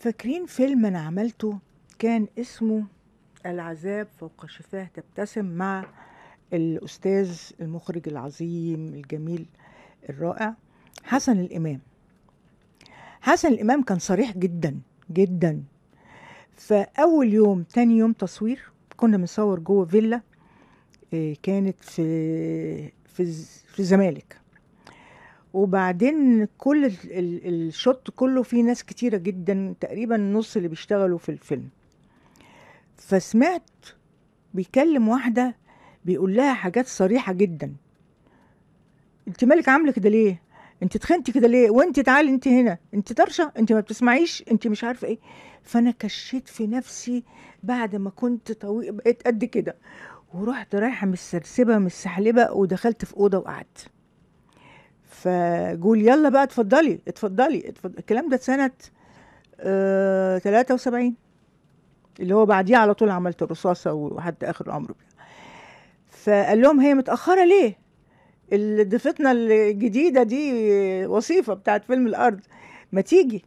فاكرين فيلم أنا عملته كان اسمه العذاب فوق شفاه تبتسم مع الأستاذ المخرج العظيم الجميل الرائع حسن الإمام. حسن الإمام كان صريح جدا جدا. فأول يوم تاني يوم تصوير كنا بنصور جوه فيلا كانت في الزمالك، وبعدين كل الشوت كله فيه ناس كتيرة جدا، تقريبا النص اللي بيشتغلوا في الفيلم. فسمعت بيكلم واحدة بيقول لها حاجات صريحة جدا: انت مالك عاملة كده ليه؟ انت تخنتي كده ليه؟ وانت تعالي انت هنا، انت طرشة، انت ما بتسمعيش، انت مش عارفة ايه. فانا كشيت في نفسي بعد ما كنت طويل بقيت قد كده، ورحت رايحة مسترسبة مستحلبة ودخلت في أوضة وقعدت. فقول يلا بقى اتفضلي اتفضلي اتفضلي. الكلام ده سنة 73، اللي هو بعديه على طول عملت الرصاصة وحتى آخر العمر. فقال لهم هي متأخرة ليه؟ اللي ضيفتنا الجديدة دي وصيفة بتاعت فيلم الأرض، ما تيجي.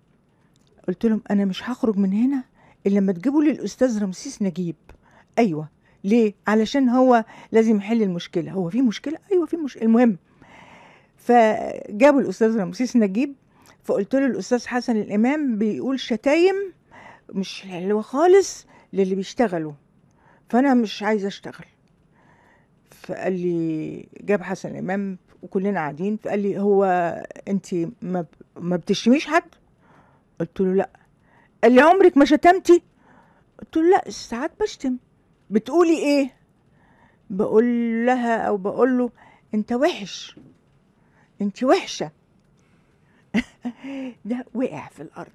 قلت لهم أنا مش هخرج من هنا إلا لما تجيبوا لي الأستاذ رمسيس نجيب. أيوة، ليه؟ علشان هو لازم يحل المشكلة. هو في مشكلة؟ أيوة في مشكلة. المهم فجابوا الأستاذ رمسيس نجيب. فقلت له الأستاذ حسن الإمام بيقول شتايم مش حلوة خالص للي بيشتغلوا، فأنا مش عايزة أشتغل. فقال لي، جاب حسن الإمام وكلنا قاعدين، فقال لي هو أنت ما بتشتميش حد؟ قلت له لا. قال لي عمرك ما شتمتي؟ قلت له لا، ساعات بشتم. بتقولي ايه؟ بقول لها او بقول له انت وحش، انت وحشة. ده وقع في الأرض.